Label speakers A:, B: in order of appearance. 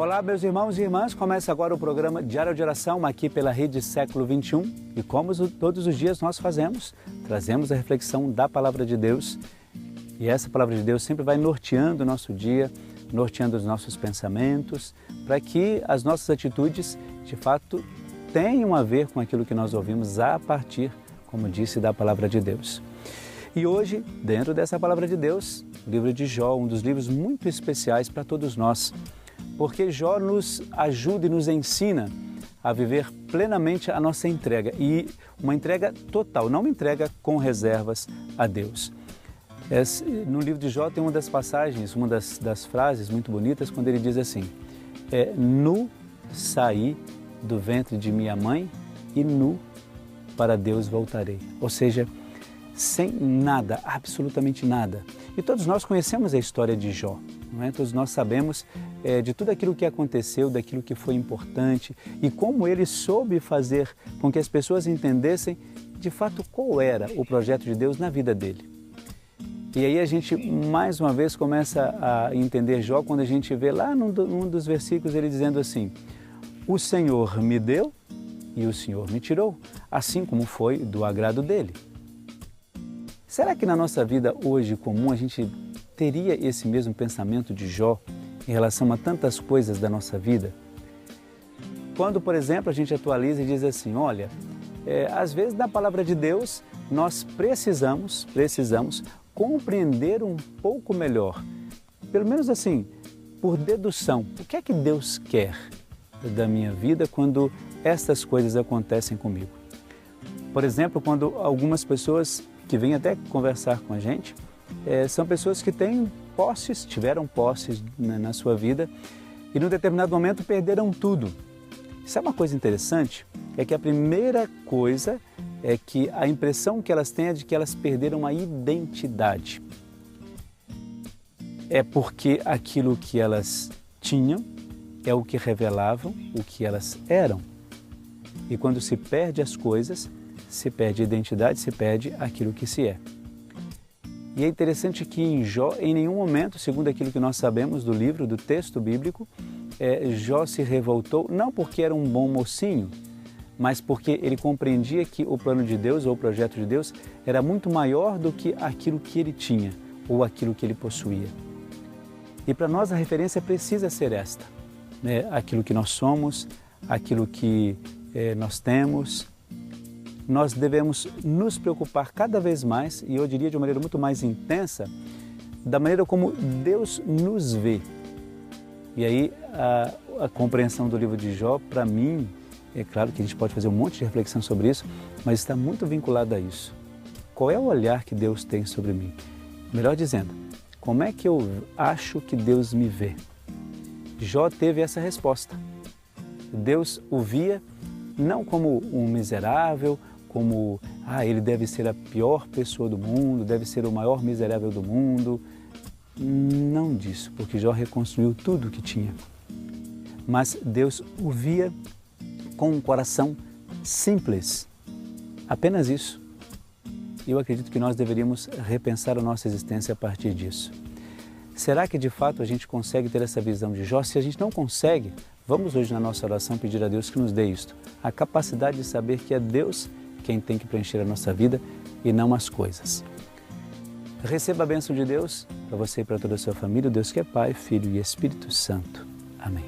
A: Olá, meus irmãos e irmãs, começa agora o programa Diário de Oração aqui pela Rede Século XXI e como todos os dias nós fazemos, trazemos a reflexão da Palavra de Deus e essa Palavra de Deus sempre vai norteando o nosso dia, norteando os nossos pensamentos, para que as nossas atitudes de fato tenham a ver com aquilo que nós ouvimos a partir, como disse, da Palavra de Deus. E hoje, dentro dessa Palavra de Deus, o livro de Jó, um dos livros muito especiais para todos nós, porque Jó nos ajuda e nos ensina a viver plenamente a nossa entrega e uma entrega total, não uma entrega com reservas a Deus. No livro de Jó tem uma das passagens, uma das frases muito bonitas, quando ele diz assim: nu saí do ventre de minha mãe e nu para Deus voltarei. Ou seja, sem nada, absolutamente nada. E todos nós conhecemos a história de Jó, não é? Todos nós sabemos de tudo aquilo que aconteceu, daquilo que foi importante e como ele soube fazer com que as pessoas entendessem de fato qual era o projeto de Deus na vida dele. E aí a gente mais uma vez começa a entender Jó quando a gente vê lá num dos versículos ele dizendo assim: o Senhor me deu e o Senhor me tirou, assim como foi do agrado dele. Será que na nossa vida hoje comum a gente teria esse mesmo pensamento de Jó em relação a tantas coisas da nossa vida? Quando, por exemplo, a gente atualiza e diz assim, olha, às vezes na palavra de Deus nós precisamos compreender um pouco melhor, pelo menos assim, por dedução, o que é que Deus quer da minha vida quando estas coisas acontecem comigo. Por exemplo, quando algumas pessoas que vêm até conversar com a gente, são pessoas que têm posses, tiveram posses na sua vida e num determinado momento perderam tudo. Sabe uma coisa interessante? É que a primeira coisa é que a impressão que elas têm é de que elas perderam a identidade. É porque aquilo que elas tinham é o que revelavam o que elas eram. E quando se perde as coisas, se perde a identidade, se perde aquilo que se é. E é interessante que em Jó, em nenhum momento, segundo aquilo que nós sabemos do livro, do texto bíblico, Jó se revoltou, não porque era um bom mocinho, mas porque ele compreendia que o plano de Deus ou o projeto de Deus era muito maior do que aquilo que ele tinha ou aquilo que ele possuía. E para nós a referência precisa ser esta, né? Aquilo que nós somos, aquilo que nós temos. Nós devemos nos preocupar cada vez mais, e eu diria de uma maneira muito mais intensa, da maneira como Deus nos vê. E aí a compreensão do livro de Jó, para mim, é claro que a gente pode fazer um monte de reflexão sobre isso, mas está muito vinculado a isso. Qual é o olhar que Deus tem sobre mim? Melhor dizendo, como é que eu acho que Deus me vê? Jó teve essa resposta. Deus o via não como um miserável, como ele deve ser a pior pessoa do mundo, deve ser o maior miserável do mundo. Não disso, porque Jó reconstruiu tudo o que tinha. Mas Deus o via com um coração simples, apenas isso. Eu acredito que nós deveríamos repensar a nossa existência a partir disso. Será que de fato a gente consegue ter essa visão de Jó? Se a gente não consegue, vamos hoje na nossa oração pedir a Deus que nos dê isto, a capacidade de saber que é Deus quem tem que preencher a nossa vida e não as coisas. Receba a bênção de Deus para você e para toda a sua família, Deus que é Pai, Filho e Espírito Santo. Amém.